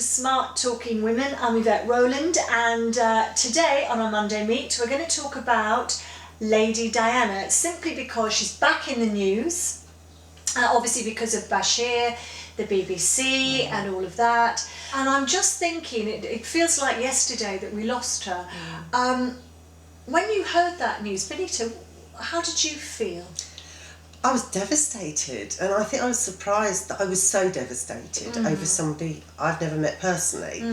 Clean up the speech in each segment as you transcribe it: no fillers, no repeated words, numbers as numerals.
Smart Talking Women. I'm Yvette Rowland, and today on our Monday Meet we're going to talk about Lady Diana, simply because she's back in the news, obviously because of Bashir, the BBC and all of that. And I'm just thinking, it feels like yesterday that we lost her. When you heard that news, Benita, how did you feel? I was devastated, and I think I was surprised that I was so devastated over somebody I've never met personally.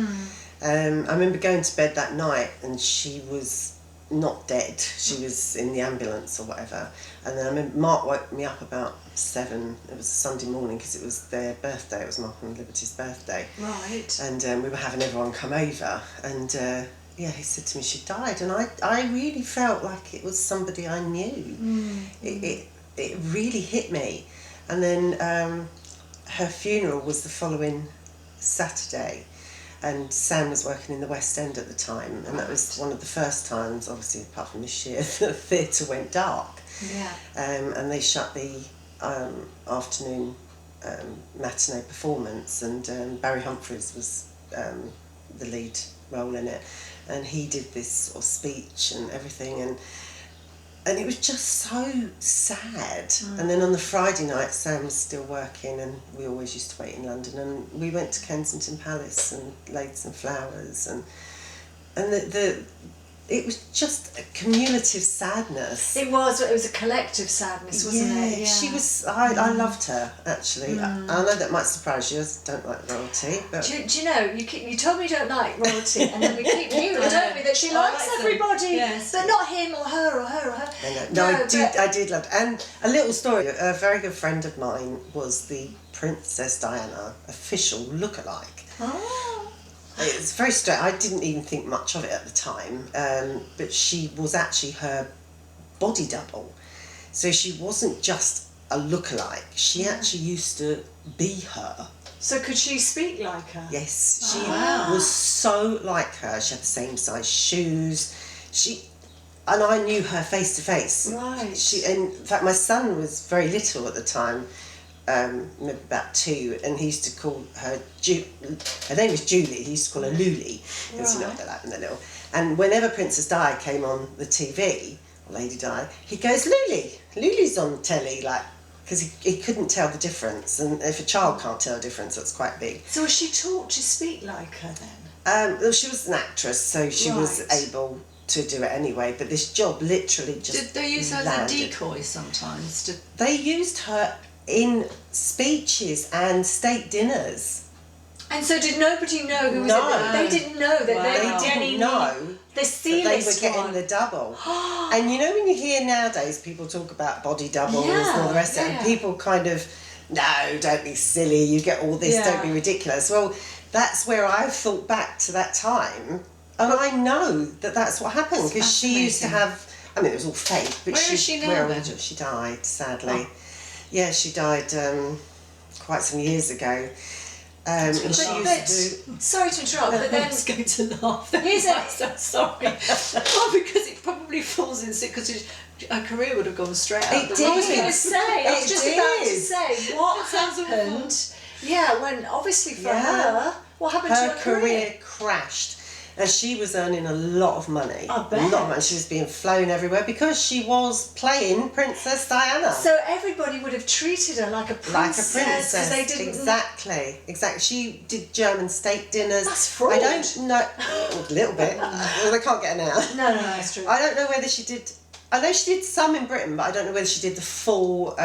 I remember going to bed that night and she was not dead. She was in the ambulance or whatever. And then I remember Mark woke me up about 7. It was a Sunday morning because it was their birthday. It was Mark and Liberty's birthday. Right. And we were having everyone come over, and yeah, he said to me she died, and I really felt like it was somebody I knew. It really hit me. And then her funeral was the following Saturday, and Sam was working in the West End at the time, and that was one of the first times, obviously apart from this year, the theatre went dark. Yeah. And they shut the afternoon matinee performance, and Barry Humphries was the lead role in it, and he did this sort of speech and everything, and it was just so sad. And then on the Friday night, Sam was still working, and we always used to wait in London, and we went to Kensington Palace and laid some flowers, and it was just a cumulative sadness. It was a collective sadness, wasn't it? Yeah. She was, I loved her, actually. I know that might surprise you, I don't like royalty, but... Do you know, you told me you don't like royalty, and then we keep hearing, don't we, that she likes everybody, but not him or her or her or her. I did love it. And a little story, a very good friend of mine was the Princess Diana official lookalike. Oh. It's very strange. I didn't even think much of it at the time, but she was actually her body double. So she wasn't just a lookalike. She actually used to be her. So could she speak like her? Yes, she was so like her. She had the same size shoes. And I knew her face to face. Right. In fact, my son was very little at the time. Maybe about 2, and he used to call her her name was Julie, he used to call her Luli, because you know they're like in the little, and whenever Princess Di came on the TV, or Lady Di, he goes, Luli's on the telly, like, because he couldn't tell the difference, and if a child can't tell the difference, that's quite big. So was she taught to speak like her then? Well, she was an actress, so she was able to do it anyway, but this job literally just Did they use her as a decoy sometimes? They used her in speeches and state dinners. And so did nobody know who was it? They didn't know that They didn't know the C-list they were getting the double. And you know when you hear nowadays people talk about body doubles and all the rest of it, and people kind of, no, don't be silly, you get all this, don't be ridiculous. Well, that's where I've thought back to that time, and I know that that's what happened, because she used to have, I mean it was all fake, but where is she now then? She died, sadly. Yeah, she died quite some years ago. And she used to sorry to interrupt, but then... I was going to laugh. Here's I'm so sorry. Well, because it probably falls in because her career would have gone straight out. I was going to say, I was just about to say, what happened? Yeah, when obviously for her, what happened to her career crashed. And she was earning a lot of money. I bet. A lot of money. She was being flown everywhere because she was playing Princess Diana. So everybody would have treated her like a princess. Like a princess. Because they didn't... Exactly. She did German state dinners. That's fraud. I don't know... a little bit. Well, they can't get her now. No, that's true. I don't know whether she did... I know she did some in Britain, but I don't know whether she did the full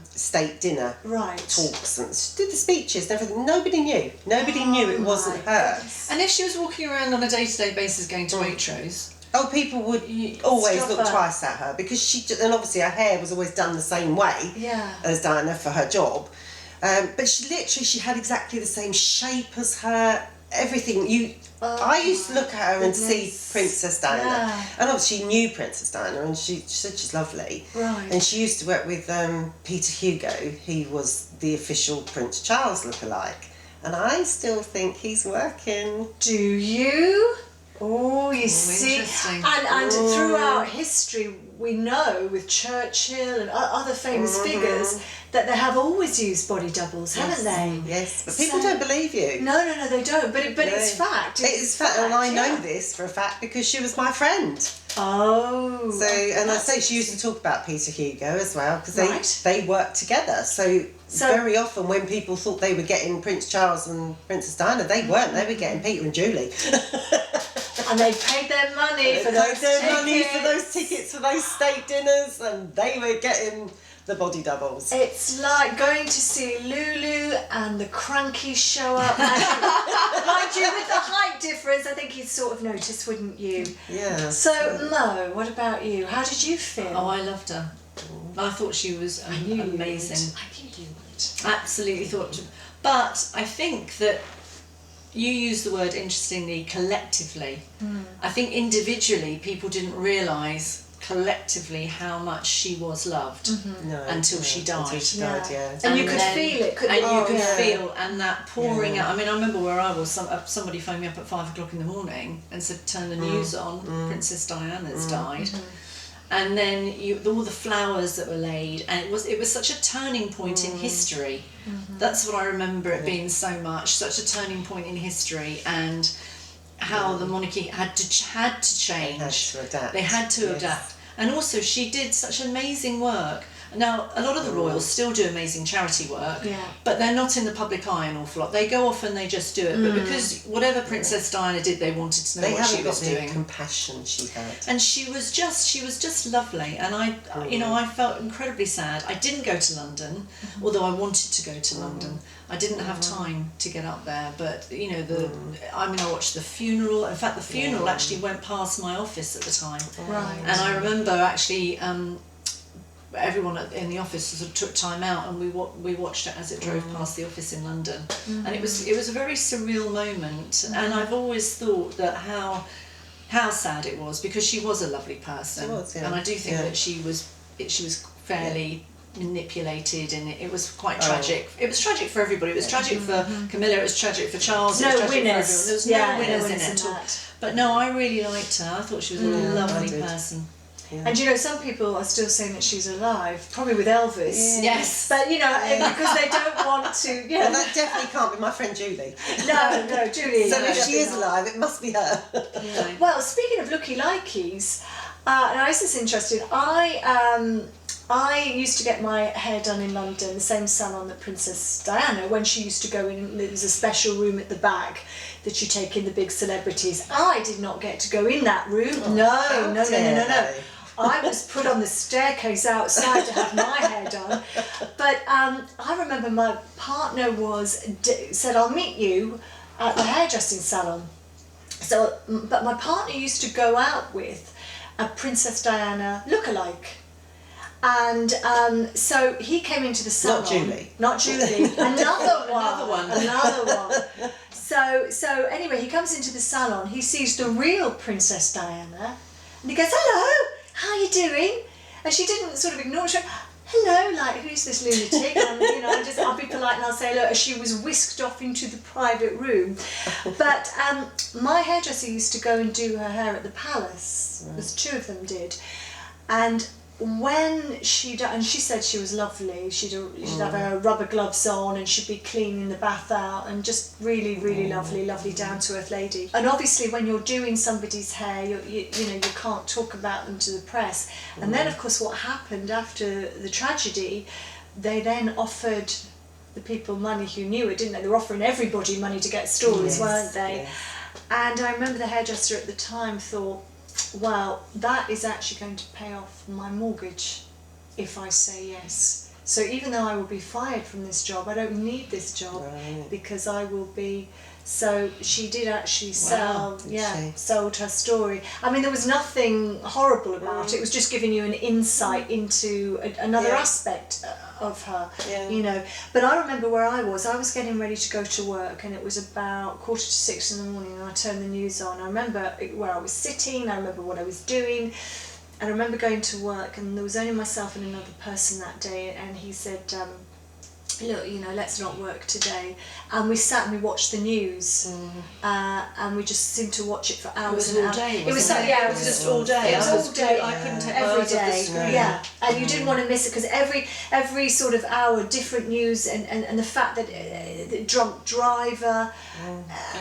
state dinner talks. And she did the speeches and everything. Nobody knew. Nobody knew it wasn't her. Goodness. And if she was walking around on a day-to-day basis going to Waitrose... Oh, people would always look twice at her, because and obviously her hair was always done the same way as Diana for her job. But she had exactly the same shape as her, everything. I used to look at her and see Princess Diana, and obviously she knew Princess Diana, and she said she's lovely. Right. And she used to work with Peter Hugo. He was the official Prince Charles lookalike, and I still think he's working. Do you? Oh, you see, interesting. and throughout history, we know with Churchill and other famous figures that they have always used body doubles, haven't they? Yes, but people don't believe you. No, they don't. But it's fact. It is fact, and I know yeah. this for a fact because she was my friend. Oh. So, and I say she used to talk about Peter Hugo as well because Right. they worked together. So very often when people thought they were getting Prince Charles and Princess Diana, they weren't. They were getting Peter and Julie. And they paid their money for They those paid their tickets. money for those tickets for those state dinners, and they were getting the body doubles. It's like going to see Lulu and the Crankies show up. Mind you, with the height difference, I think you'd sort of notice, wouldn't you? Yeah. So, Mo, what about you? How did you feel? Oh, I loved her. I thought she was amazing. I knew you would. Absolutely thought. But I think that you used the word, interestingly, collectively. I think individually people didn't realise collectively how much she was loved No, until she died. Until she died, yeah. And you could feel it, couldn't you? And you could yeah. feel, and that pouring out. I mean, I remember where I was, somebody phoned me up at 5 o'clock in the morning and said, turn the news on, Princess Diana's died. And then all the flowers that were laid, and it was such a turning point in history. That's what I remember it being so much, such a turning point in history, and how the monarchy had to change. They had to adapt. They had to adapt. And also she did such amazing work. Now, a lot of the royals still do amazing charity work, but they're not in the public eye an awful lot. They go off and they just do it, but because whatever Princess Diana did, they wanted to know what she was doing. They haven't got the compassion she had. And she was just lovely, and I felt incredibly sad. I didn't go to London, although I wanted to go to London. I didn't have time to get up there, but I watched the funeral. In fact, the funeral actually went past my office at the time. Right. And I remember actually everyone in the office sort of took time out, and we watched it as it drove past the office in London. And it was a very surreal moment. And I've always thought that how sad it was, because she was a lovely person. She was, yeah. And I do think that she was fairly manipulated, and it was quite tragic. It was tragic for everybody. It was tragic for Camilla, it was tragic for Charles, it was tragic for everyone. There was no winners in it at all. But no, I really liked her. I thought she was a lovely person. Yeah. And some people are still saying that she's alive, probably with Elvis. Yes. But because they don't want to. Well, that definitely can't be my friend Julie. No, Julie. So if she is alive, it must be her. Yeah. Well, speaking of looky-likeys, now this is interesting. I used to get my hair done in London, the same salon that Princess Diana, when she used to go in. There was a special room at the back that you take in the big celebrities. I did not get to go in that room. No. I was put on the staircase outside to have my hair done. But I remember my partner said, I'll meet you at the hairdressing salon. So, but my partner used to go out with a Princess Diana lookalike. And so he came into the salon. Not Julie. Another one. So anyway, he comes into the salon. He sees the real Princess Diana, and he goes, "Hello, how are you doing?" And she didn't sort of ignore it. She went, "Hello, like, who's this lunatic?" And I'll be polite and I'll say, "Look," as she was whisked off into the private room. But my hairdresser used to go and do her hair at the palace. There's two of them did, and when she said she was lovely. She'd have her rubber gloves on, and she'd be cleaning the bath out, and just really, really lovely down to earth lady. And obviously, when you're doing somebody's hair, you can't talk about them to the press. And then, of course, what happened after the tragedy, they then offered the people money who knew it, didn't they? They were offering everybody money to get stories, weren't they? Yes. And I remember the hairdresser at the time thought, well, that is actually going to pay off my mortgage if I say yes. So even though I will be fired from this job, I don't need this job because I will be. So she did actually sold her story. I mean, there was nothing horrible about it. It was just giving you an insight into another aspect of her, But I remember where I was getting ready to go to work, and it was about 5:45 in the morning, and I turned the news on. I remember where I was sitting, I remember what I was doing. I remember going to work, and there was only myself and another person that day, and he said, look, you know, let's not work today. And we sat and we watched the news, and we just seemed to watch it for hours and hours. It was was so, yeah, it was just all day. It was all day. I couldn't take every my eyes off the day. screen. Yeah, and you didn't want to miss it, because every sort of hour, different news, and the fact that the drunk driver,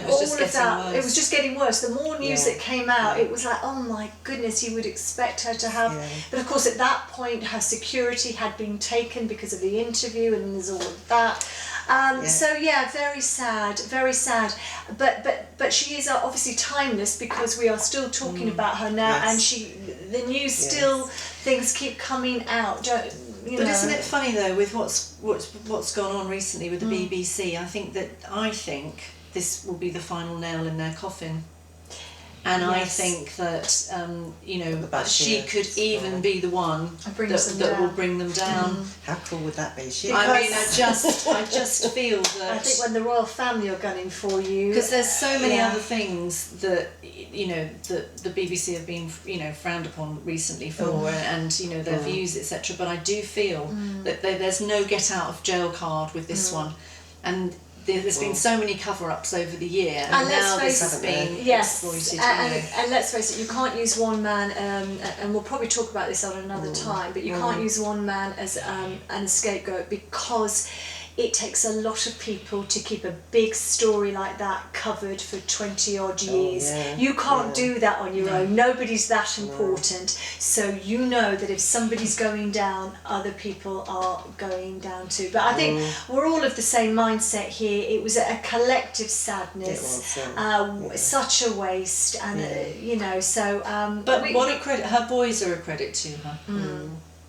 all of that, it was just getting worse. The more news that came out, it was like, oh my goodness, you would expect her to have, but of course at that point her security had been taken because of the interview, and there's all of that. So yeah, very sad, but she is obviously timeless, because we are still talking about her now, and the news still, things keep coming out, you know. Isn't it funny though, with what's gone on recently with the BBC? I think this will be the final nail in their coffin. And I think that, you know, she could even be the one that will bring them down. How cool would that be? I just feel that... I think when the royal family are gunning for you... Because there's so many other things that, you know, that the BBC have been, you know, frowned upon recently for, and, you know, their views, etc. But I do feel that there's no get out of jail card with this one. And... there's been so many cover-ups over the year, and now this has been exploited. And let's face it, you can't use one man, and we'll probably talk about this on another time, but you can't use one man as a scapegoat, because it takes a lot of people to keep a big story like that covered for 20 odd years. You can't do that on your own. Nobody's that important. So you know that if somebody's going down, other people are going down too. But I think we're all of the same mindset here. It was a collective sadness. It was, such a waste, and you know, so... but what a credit, her boys are a credit to her.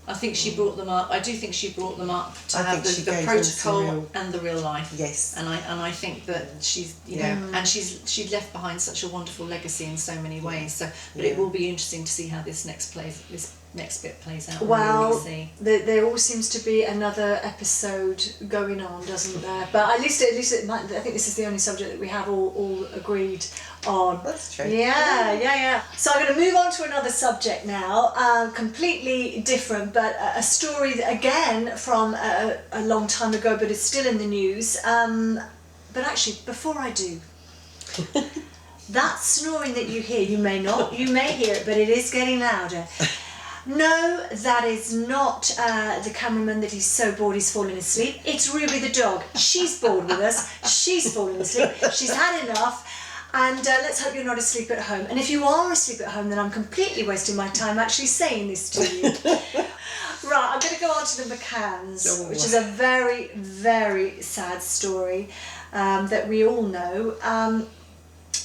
I think she brought them up. I do think she brought them up to have the protocol and the real life. Yes. And I think that she's, you know, and she's left behind such a wonderful legacy in so many ways. So, but it will be interesting to see how this next bit plays out. Well, there all seems to be another episode going on, doesn't there? But at least it might, I think this is the only subject that we have all agreed on. That's true. Yeah. So I'm going to move on to another subject now, completely different, but a story that, again from a long time ago, but it's still in the news. But actually, before I do, that snoring that you hear, you may hear it, but it is getting louder. No, that is not the cameraman that he's so bored he's fallen asleep. It's Ruby the dog. She's bored with us. She's fallen asleep. She's had enough. And let's hope you're not asleep at home. And if you are asleep at home, then I'm completely wasting my time actually saying this to you. Right, I'm going to go on to the McCanns, which is a very, very sad story that we all know.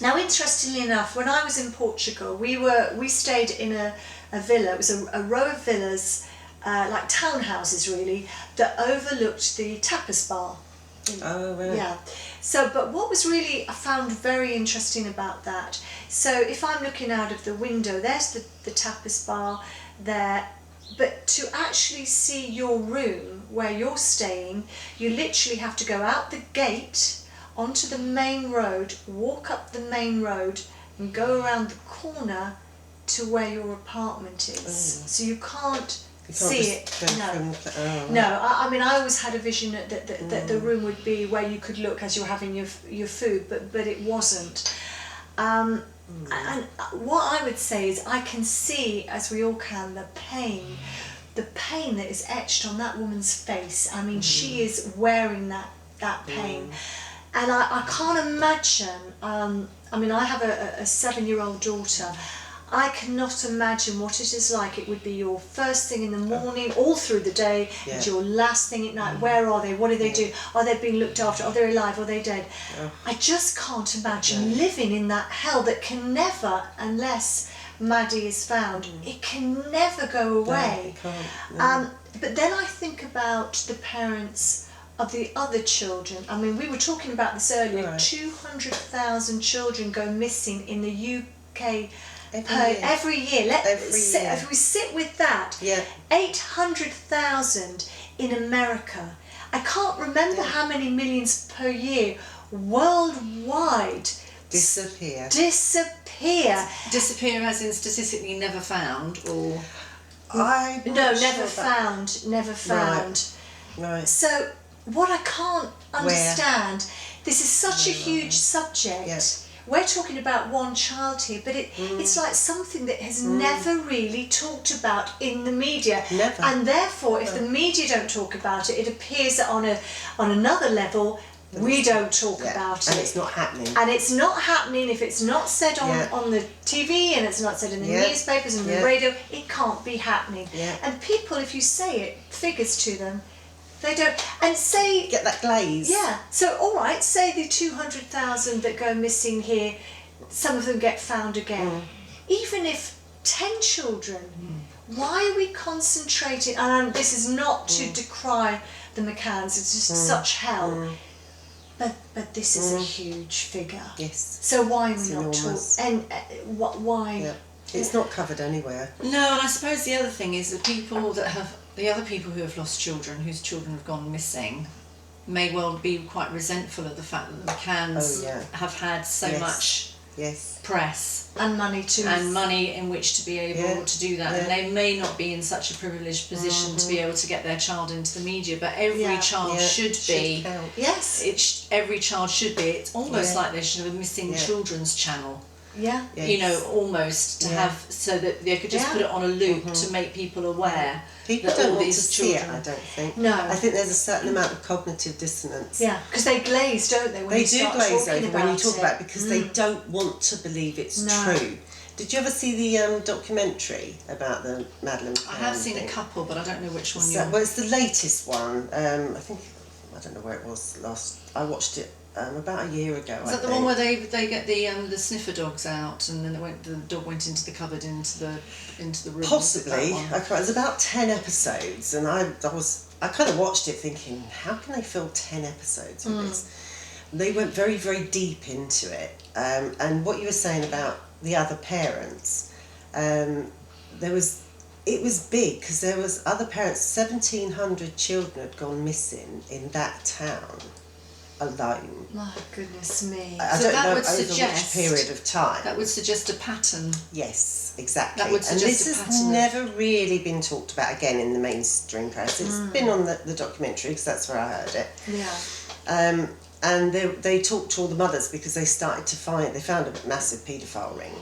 Now, interestingly enough, when I was in Portugal, we stayed in a villa. It was a row of villas, like townhouses really, that overlooked the tapas bar. Oh, really? Yeah. So, but what was really, I found very interesting about that, so if I'm looking out of the window, there's the tapas bar there, but to actually see your room where you're staying, you literally have to go out the gate onto the main road, walk up the main road, and go around the corner to where your apartment is. So you can't see it. No. I mean, I always had a vision that the room would be where you could look as you're having your food, but it wasn't. And what I would say is, I can see, as we all can, the pain that is etched on that woman's face. I mean, she is wearing that pain. And I can't imagine, I mean, I have a 7-year-old daughter. I cannot imagine what it is like. It would be your first thing in the morning, all through the day, and your last thing at night. Where are they? What do they do? Are they being looked after? Are they alive? Are they dead? I just can't imagine living in that hell that can never, unless Maddie is found, it can never go away. But then I think about the parents of the other children. I mean, we were talking about this earlier. 200,000 children go missing in the UK every year. If we sit with that, 800,000 in America. I can't remember how many millions per year worldwide disappear as in statistically never found, or never found. Right. So what I can't understand, this is such a huge subject. Yeah. We're talking about one child here, but it's like something that has never really talked about in the media. Never. And therefore, if the media don't talk about it, it appears that on another level, we don't talk about it. And it's not happening. And it's not happening if it's not said on the TV and it's not said in the newspapers and the radio. It can't be happening. Yeah. And people, if you say it, figures to them, they don't. And say... Get that glaze. Yeah. So, all right, say the 200,000 that go missing here, some of them get found again. Even if 10 children, why are we concentrating... And this is not to decry the McCanns, it's just such hell. But this is a huge figure. Yes. So why are we not enormous. talking? And why? Yeah. It's not covered anywhere. No, and I suppose the other thing is that the other people who have lost children, whose children have gone missing, may well be quite resentful of the fact that the McCanns have had so much press and money too, and money in which to be able to do that, and they may not be in such a privileged position to be able to get their child into the media, but every child should be. Yes. Every child should be. It's almost like they should have a missing children's channel. Yeah. Yes. You know, almost to have, so that they could just put it on a loop to make people aware. People that don't all want to these see children, it, I don't think. No. I think there's a certain amount of cognitive dissonance. Yeah, because they glaze, don't they? When They you do start glaze talking over when you about talk about it because they don't want to believe it's true. Did you ever see the documentary about the Madeleine McCann I have seen thing? a couple, but I don't know which one Well, it's the latest one. I think, I don't know where it was last. I watched it about a year ago. Is that the one where they get the sniffer dogs out and then the dog went into the cupboard into the room? Possibly. It was about 10 episodes, and I kind of watched it thinking, how can they fill 10 episodes of this? They went very, very deep into it. And what you were saying about the other parents, it was big because there was other parents. 1,700 children had gone missing in that town alone. My goodness me. I So don't that know would over suggest- which period of time. That would suggest a pattern. Yes, exactly. That would and suggest this a has pattern of- never really been talked about again in the mainstream press. It's been on the documentary because that's where I heard it. Yeah. And they talked to all the mothers because they found a massive paedophile ring.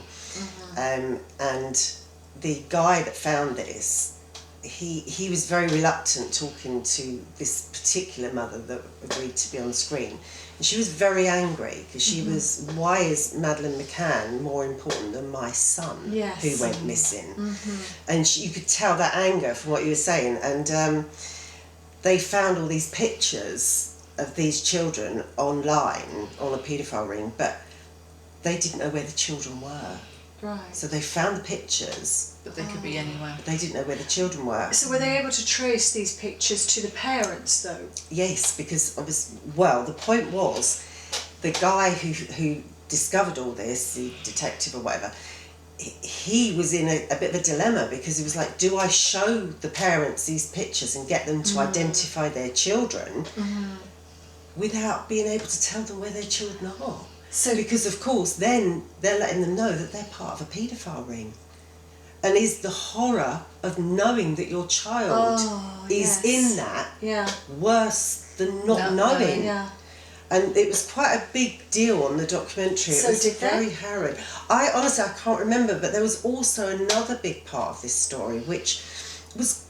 And the guy that found this, he was very reluctant talking to this particular mother that agreed to be on the screen. And she was very angry because she was, why is Madeleine McCann more important than my son who went missing? And you could tell that anger from what you were saying. And they found all these pictures of these children online on a paedophile ring, but they didn't know where the children were. Right. So they found the pictures, But they could be anywhere. but they didn't know where the children were. So were they able to trace these pictures to the parents, though? Yes, because obviously, well, the point was, the guy who discovered all this, the detective or whatever, he was in a bit of a dilemma because he was like, do I show the parents these pictures and get them to identify their children without being able to tell them where their children are? So Because of course then they're letting them know that they're part of a paedophile ring. And is the horror of knowing that your child is in that worse than not knowing? Yeah. And it was quite a big deal on the documentary. It So was did very they? harrowing. I honestly, I can't remember, but there was also another big part of this story which was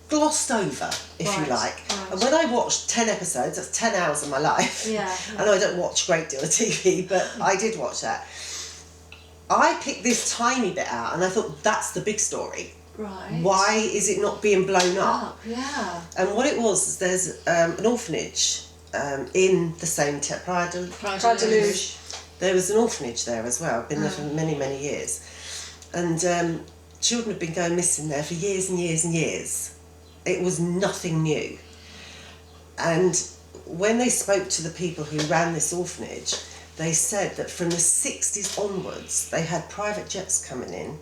glossed over, if you like. Right. And when I watched 10 episodes, that's 10 hours of my life. Yeah. I know I don't watch a great deal of TV, but I did watch that. I picked this tiny bit out and I thought, that's the big story. Right. Why is it not being blown up? Yeah. And what it was is there's an orphanage in the same Pride de Luge. There was an orphanage there as well, been there for many, many years. And children have been going missing there for years and years and years. It was nothing new. And when they spoke to the people who ran this orphanage, they said that from the 60s onwards, they had private jets coming in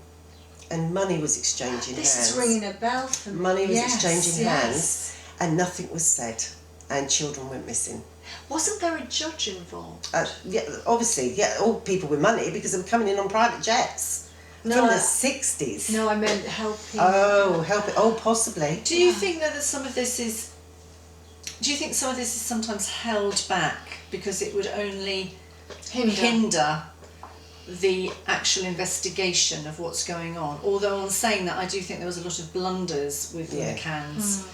and money was exchanging hands. This is ringing a bell for me. Money was exchanging hands and nothing was said and children went missing. Wasn't there a judge involved? Yeah, obviously, all people with money because they were coming in on private jets. No, from the 60s. No, I meant helping. Oh, possibly. Do you think that some of this is Do you think some of this is sometimes held back because it would only Hinder. the actual investigation of what's going on? Although on saying that, I do think there was a lot of blunders with the McCann's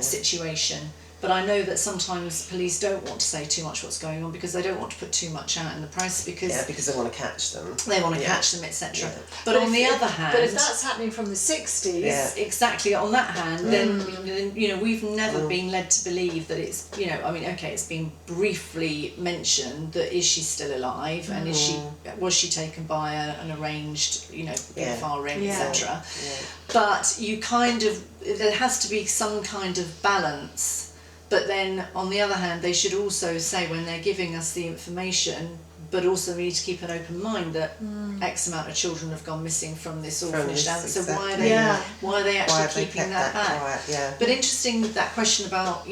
situation. But I know that sometimes police don't want to say too much what's going on because they don't want to put too much out in the press because they want to catch them. They want to catch them, etc. Yeah. But on the other hand, but if that's happening from the 60s, exactly. On that hand, then you know we've never been led to believe that it's it's been briefly mentioned that is she still alive and was she taken by an arranged paedophile ring, etc. But you there has to be some kind of balance. But then, on the other hand, they should also say when they're giving us the information, but also we need to keep an open mind that X amount of children have gone missing from this orphanage. So why are they actually keeping that back? Quiet, But interesting that question about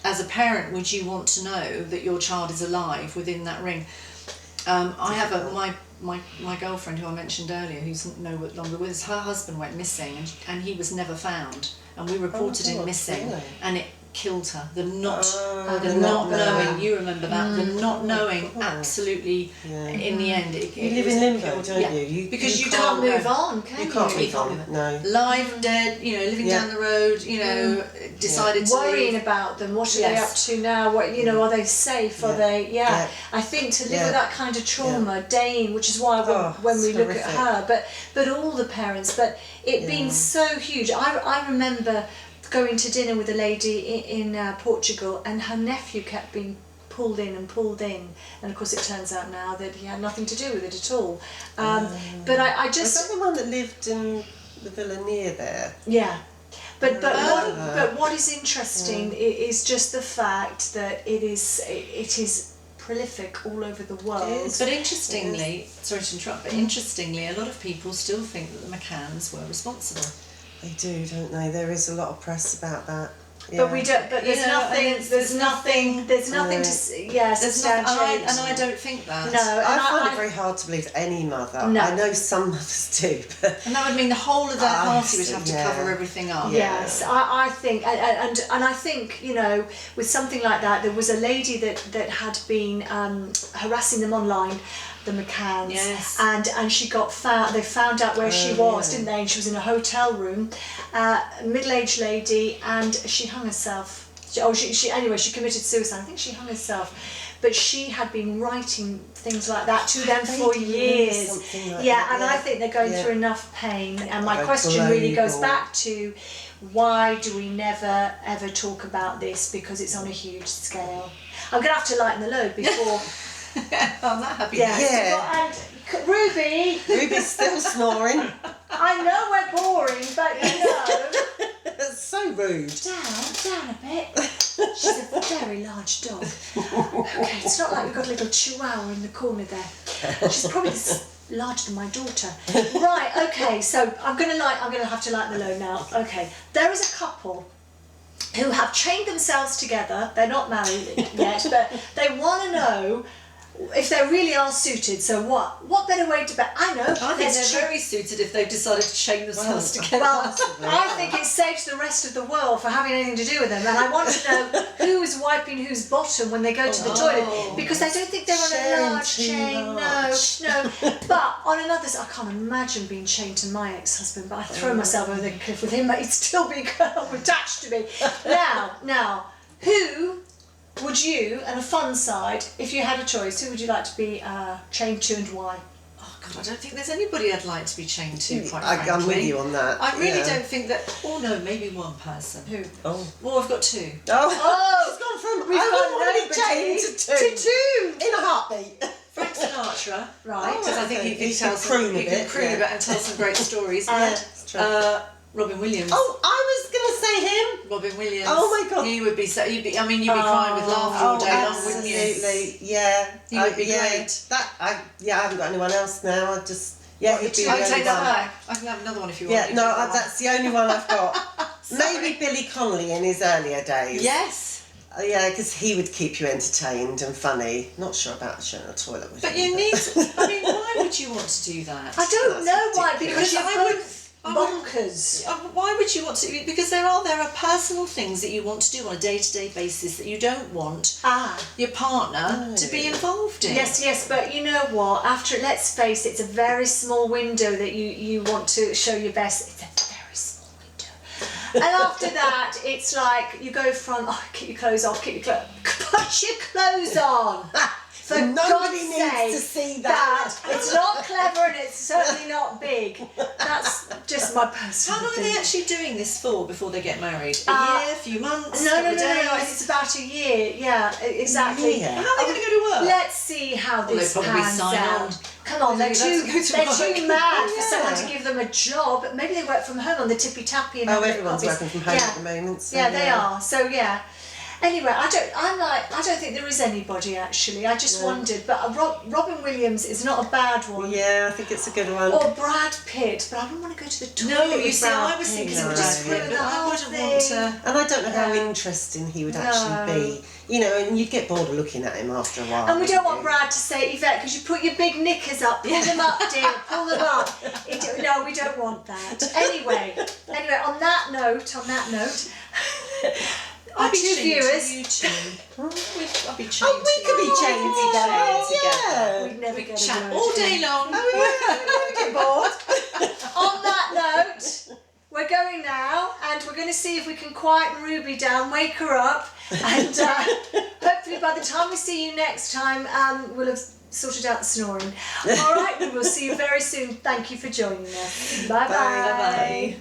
as a parent, would you want to know that your child is alive within that ring? I have my girlfriend who I mentioned earlier, who's no longer with us. Her husband went missing, and he was never found, and we reported him missing, and it killed her. The not knowing. You remember that? The not knowing. Absolutely. In the end, you live in limbo, don't you? Because you can't can't move on, can you? You can't move on. No. Live, dead. Living down the road. Decided to worrying leave. about them. What are they up to now? What are they safe? Are they? Yeah. I think to live with that kind of trauma, Dane, which is why when we look at her, but all the parents, but it being so huge. I remember going to dinner with a lady in Portugal, and her nephew kept being pulled in, and of course it turns out now that he had nothing to do with it at all. But I just... Was that the one that lived in the villa near there? Yeah. But what is interesting is just the fact that it is prolific all over the world. But interestingly, sorry to interrupt, but interestingly, a lot of people still think that the McCanns were responsible. They do, don't they? There is a lot of press about that. But we don't. But there's nothing. There's nothing to. Substantiate. And I don't think that. No, I find it very hard to believe any mother. No. I know some mothers do, but and that would mean the whole of their party would have to cover everything up. Yes, I think, and I think with something like that, there was a lady that had been harassing them online. The McCanns, and she got found. They found out where she was, didn't they? And she was in a hotel room, middle-aged lady, and she hung herself. She committed suicide. I think she hung herself, but she had been writing things like that to them for years. And I think they're going through enough pain. And my question really goes back to, why do we never ever talk about this? Because it's on a huge scale. I'm going to have to lighten the load before. I'm not happy. And Ruby's still snoring. I know we're boring, but That's so rude. down a bit. She's a very large dog. Okay, it's not like we've got a little chihuahua in the corner there. She's probably larger than my daughter. Right. Okay. So I'm gonna have to lighten the load now. Okay. There is a couple who have chained themselves together. They're not married yet, but they want to know if they really are suited. So what better way to bet? I know. I think they're very suited if they've decided to chain themselves together. Well, I think it saves the rest of the world for having anything to do with them, and I want to know who is wiping whose bottom when they go to the toilet, because I don't think they're on a large chain. No. But on another, I can't imagine being chained to my ex-husband, but I throw myself over the cliff with him. He'd still be attached to me. Now, who would you, and a fun side, if you had a choice, who would you like to be chained to and why? Oh God, I don't think there's anybody I'd like to be chained to, quite frankly. I'm with you on that. I really don't think that... Oh no, maybe one person. Who? Oh. Well, I've got two. Oh, she's gone from We've I got chained nobody to two. In a heartbeat. Frank Sinatra, Right. because I think okay. he can croon a bit, croon a bit and tell some great stories. It's true. Robin Williams. Oh, I was going to say him. Robin Williams. Oh my God. He would be so. You'd be crying with laughter all day long, wouldn't you? Absolutely. Yeah. He would be great. I haven't got anyone else now. I just he'd be the I only take that one. back. I can have another one if you want. Yeah, no, that's the only one I've got. Maybe Billy Connolly in his earlier days. Yes. Yeah, because he would keep you entertained and funny. Not sure about sharing a toilet with But him. you need. I mean, why would you want to do that? I don't know why, because bonkers. Why would you want to? Because there are personal things that you want to do on a day-to-day basis that you don't want your partner to be involved in. Yes, but you know what? After, let's face it, it's a very small window that you want to show your best. It's a very small window. And after that, it's like you go from, keep your clothes off, put your clothes on. For Nobody God's needs sake, to see that. It's not clever and it's certainly not big. That's just my personal How long are opinion. they actually doing this for before they get married? A year, a few months? No, couple of days? it's about a year. Yeah, exactly. Yeah. How are they going to go to work? Let's see how this they'll probably pans sign out. on. Come on, they're Let's too go to work. mad for Yeah. someone to give them a job. Maybe they work from home on the tippy tappy and Oh, have their everyone's coffees. working from home Yeah. at the moment. So Yeah, they are. So yeah. Anyway, I don't think there is anybody actually. I just wondered, but Robin Williams is not a bad one. Yeah, I think it's a good one. Or Brad Pitt, but I wouldn't want to go to the toilet. No, you with see, Brad I was Pitt. thinking It of would Brad just Pitt, ruin but the I whole wouldn't thing. want to. And I don't know how Yeah. interesting he would No. actually be. You know, and you'd get bored of looking at him after a while. And we don't want wouldn't Brad to say, Yvette, because you put your big knickers up, pull them up, dear, pull them up. No, we don't want that. Anyway, on that note, our I'll be two chained viewers. to you two. I'll be chained Oh, we to could you. be chained together. Yeah. We'd never We get chat a word all in. day long. We get bored. On that note, we're going now, and we're going to see if we can quieten Ruby down, wake her up, and hopefully by the time we see you next time, we'll have sorted out the snoring. All right, we will see you very soon. Thank you for joining us. Bye-bye. Bye-bye.